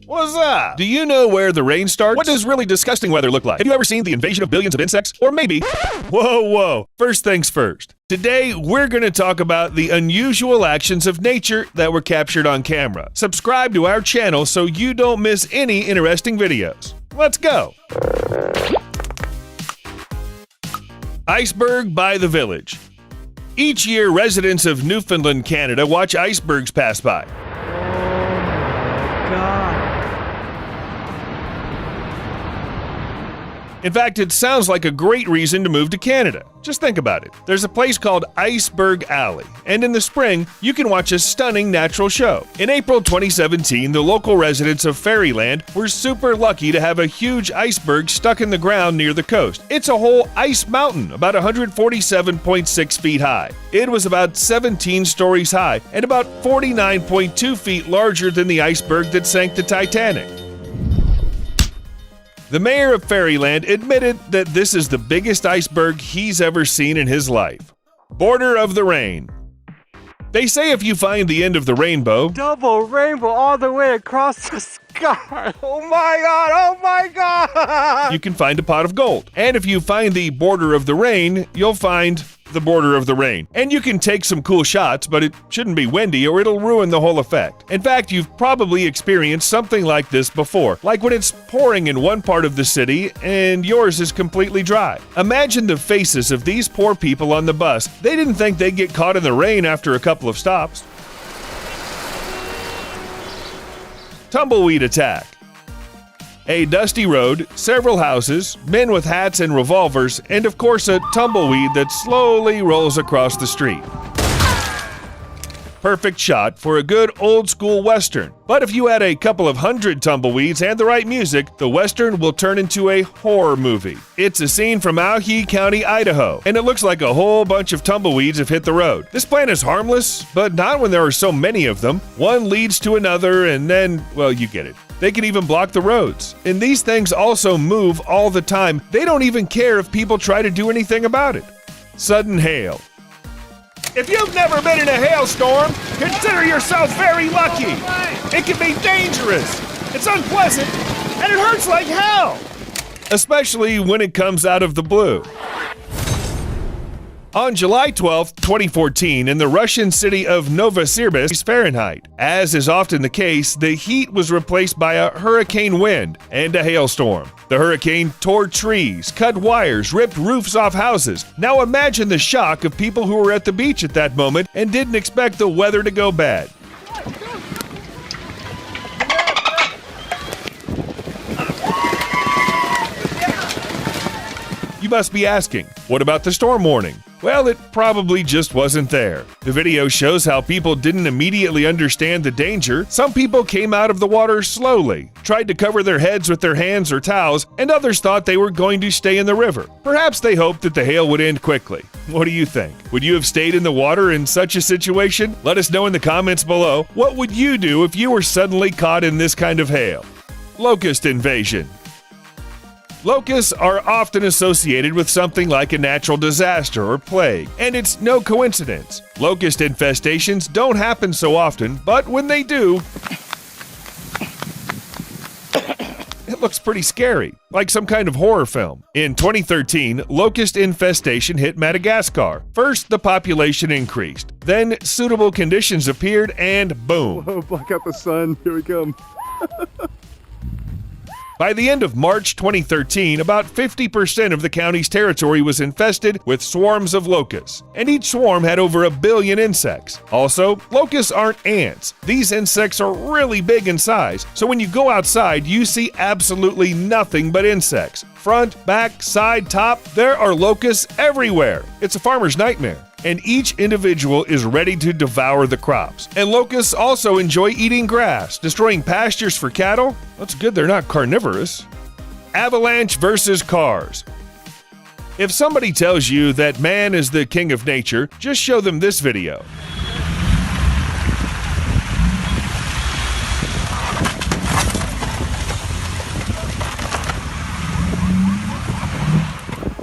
What's up? Do you know where the rain starts? What does really disgusting weather look like? Have you ever seen the invasion of billions of insects? Or maybe... Whoa. First things first. Today, we're going to talk about the unusual actions of nature that were captured on camera. Subscribe to our channel so you don't miss any interesting videos. Let's go! Iceberg by the village. Each year, residents of Newfoundland, Canada watch icebergs pass by. In fact, it sounds like a great reason to move to Canada. Just think about it. There's a place called Iceberg Alley, and in the spring, you can watch a stunning natural show. In April 2017, the local residents of Fairyland were super lucky to have a huge iceberg stuck in the ground near the coast. It's a whole ice mountain, about 147.6 feet high. It was about 17 stories high and about 49.2 feet larger than the iceberg that sank the Titanic. The mayor of Fairyland admitted that this is the biggest iceberg he's ever seen in his life. Border of the rain. They say if you find the end of the rainbow, double rainbow all the way across the sky. Oh my God, you can find a pot of gold. And if you find the border of the rain, you'll find the border of the rain. And you can take some cool shots, but it shouldn't be windy or it'll ruin the whole effect. In fact, you've probably experienced something like this before, like when it's pouring in one part of the city and yours is completely dry. Imagine the faces of these poor people on the bus. They didn't think they'd get caught in the rain after a couple of stops. Tumbleweed attack. A dusty road, several houses, men with hats and revolvers, and of course a tumbleweed that slowly rolls across the street. Perfect shot for a good old-school Western. But if you add a couple of hundred tumbleweeds and the right music, the Western will turn into a horror movie. It's a scene from Owhee County, Idaho, and it looks like a whole bunch of tumbleweeds have hit the road. This plant is harmless, but not when there are so many of them. One leads to another, and then, well, you get it. They can even block the roads. And these things also move all the time. They don't even care if people try to do anything about it. Sudden hail. If you've never been in a hailstorm, consider yourself very lucky. It can be dangerous, it's unpleasant, and it hurts like hell. Especially when it comes out of the blue. On July 12, 2014, in the Russian city of Novosibirsk, Fahrenheit, as is often the case, the heat was replaced by a hurricane wind and a hailstorm. The hurricane tore trees, cut wires, ripped roofs off houses. Now imagine the shock of people who were at the beach at that moment and didn't expect the weather to go bad. You must be asking, what about the storm warning? Well, it probably just wasn't there. The video shows how people didn't immediately understand the danger. Some people came out of the water slowly, tried to cover their heads with their hands or towels, and others thought they were going to stay in the river. Perhaps they hoped that the hail would end quickly. What do you think? Would you have stayed in the water in such a situation? Let us know in the comments below. What would you do if you were suddenly caught in this kind of hail? Locust invasion. Locusts are often associated with something like a natural disaster or plague, and it's no coincidence. Locust infestations don't happen so often, but when they do, it looks pretty scary, like some kind of horror film. In 2013, locust infestation hit Madagascar. First, the population increased. Then, suitable conditions appeared, and boom. Whoa, block out the sun. Here we come. By the end of March 2013, about 50% of the county's territory was infested with swarms of locusts, and each swarm had over 1 billion insects. Also, locusts aren't ants. These insects are really big in size, so when you go outside, you see absolutely nothing but insects. Front, back, side, top, there are locusts everywhere. It's a farmer's nightmare. And each individual is ready to devour the crops. And locusts also enjoy eating grass, destroying pastures for cattle. That's good they're not carnivorous. Avalanche versus cars. If somebody tells you that man is the king of nature, just show them this video.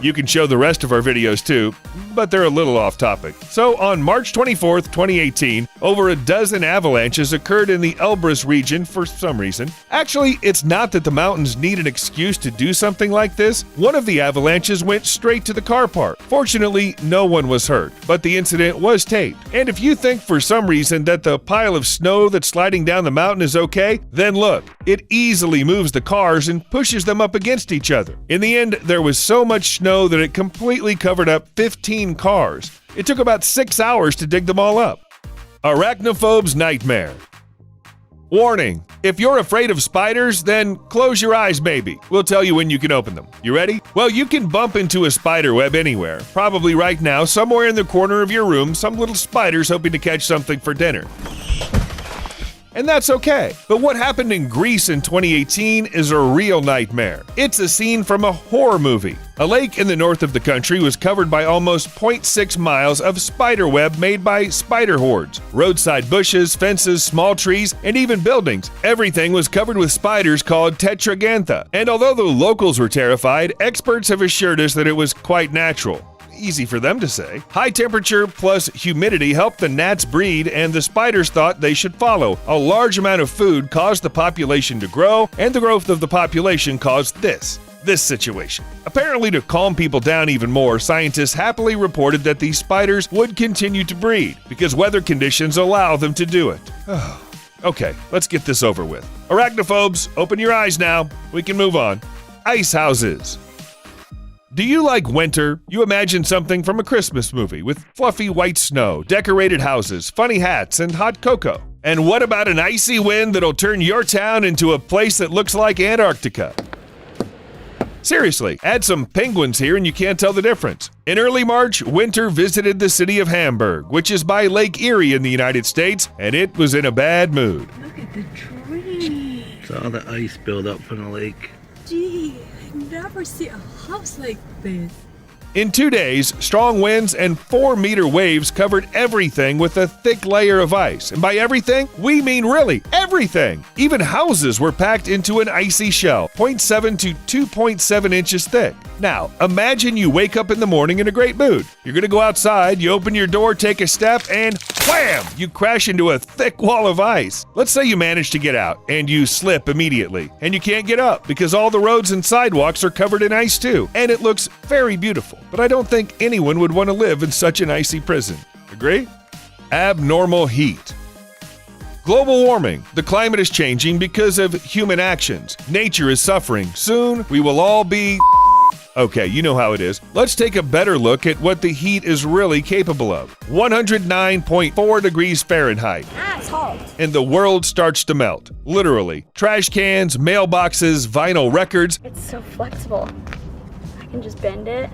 You can show the rest of our videos too. but they're a little off topic. So on March 24th, 2018, over a dozen avalanches occurred in the Elbrus region for some reason. Actually, it's not that the mountains need an excuse to do something like this. One of the avalanches went straight to the car park. Fortunately, no one was hurt, but the incident was taped. And if you think for some reason that the pile of snow that's sliding down the mountain is okay, then look, it easily moves the cars and pushes them up against each other. In the end, there was so much snow that it completely covered up 15 cars. It took about 6 hours to dig them all up. Arachnophobe's nightmare. Warning, if you're afraid of spiders, then close your eyes maybe. We'll tell you when you can open them. You ready? Well, you can bump into a spider web anywhere. Probably right now, somewhere in the corner of your room, some little spider's hoping to catch something for dinner. And that's okay. But what happened in Greece in 2018 is a real nightmare. It's a scene from a horror movie. A lake in the north of the country was covered by almost 0.6 miles of spider web made by spider hordes. Roadside bushes, fences, small trees, and even buildings. Everything was covered with spiders called tetragantha. And although the locals were terrified, experts have assured us that it was quite natural. Easy for them to say. High temperature plus humidity helped the gnats breed, and the spiders thought they should follow. A large amount of food caused the population to grow, and the growth of the population caused this situation. Apparently, to calm people down even more, scientists happily reported that these spiders would continue to breed because weather conditions allow them to do it. Okay, let's get this over with. Arachnophobes, open your eyes now. We can move on. Ice houses. Do you like winter? You imagine something from a Christmas movie with fluffy white snow, decorated houses, funny hats, and hot cocoa. And what about an icy wind that'll turn your town into a place that looks like Antarctica? Seriously, add some penguins here and you can't tell the difference. In early March, winter visited the city of Hamburg, which is by Lake Erie in the United States, and it was in a bad mood. Look at the trees. It's all the ice build up from the lake. Gee, I never see a house like this. In 2 days, strong winds and 4-meter waves covered everything with a thick layer of ice. And by everything, we mean really everything. Even houses were packed into an icy shell, 0.7 to 2.7 inches thick. Now, imagine you wake up in the morning in a great mood. You're going to go outside, you open your door, take a step, and wham! You crash into a thick wall of ice. Let's say you manage to get out, and you slip immediately, and you can't get up because all the roads and sidewalks are covered in ice too, and it looks very beautiful. But I don't think anyone would want to live in such an icy prison. Agree? Abnormal heat. Global warming. The climate is changing because of human actions. Nature is suffering. Soon, we will all be... Okay, you know how it is. Let's take a better look at what the heat is really capable of. 109.4 degrees Fahrenheit. That's hot. And the world starts to melt. Literally. Trash cans, mailboxes, vinyl records. It's so flexible. I can just bend it.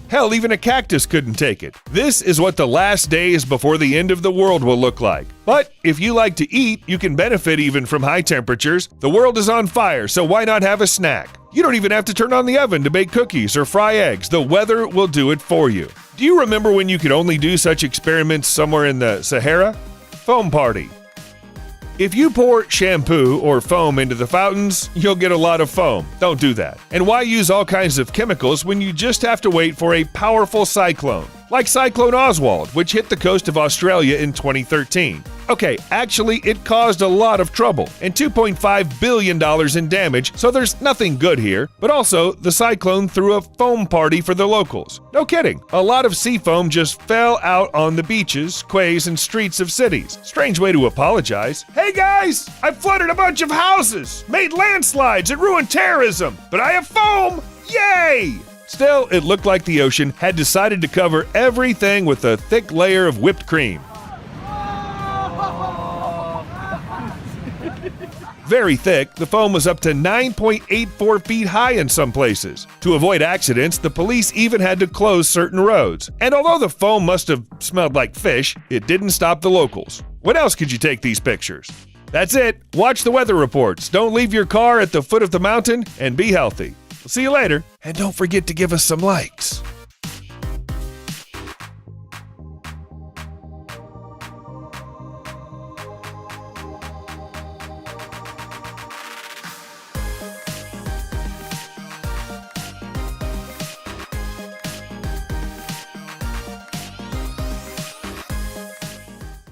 Hell, even a cactus couldn't take it. This is what the last days before the end of the world will look like. But if you like to eat, you can benefit even from high temperatures. The world is on fire, so why not have a snack? You don't even have to turn on the oven to bake cookies or fry eggs. The weather will do it for you. Do you remember when you could only do such experiments somewhere in the Sahara? Foam party. If you pour shampoo or foam into the fountains, you'll get a lot of foam. Don't do that. And why use all kinds of chemicals when you just have to wait for a powerful cyclone? Like Cyclone Oswald, which hit the coast of Australia in 2013. Okay, actually, it caused a lot of trouble and $2.5 billion in damage, so there's nothing good here. But also, the cyclone threw a foam party for the locals. No kidding. A lot of sea foam just fell out on the beaches, quays, and streets of cities. Strange way to apologize. Hey guys, I flooded a bunch of houses, made landslides, and ruined terrorism, but I have foam! Yay! Still, it looked like the ocean had decided to cover everything with a thick layer of whipped cream. Very thick, the foam was up to 9.84 feet high in some places. To avoid accidents, the police even had to close certain roads. And although the foam must have smelled like fish, it didn't stop the locals. When else could you take these pictures? That's it. Watch the weather reports. Don't leave your car at the foot of the mountain, and be healthy. We'll see you later. And don't forget to give us some likes.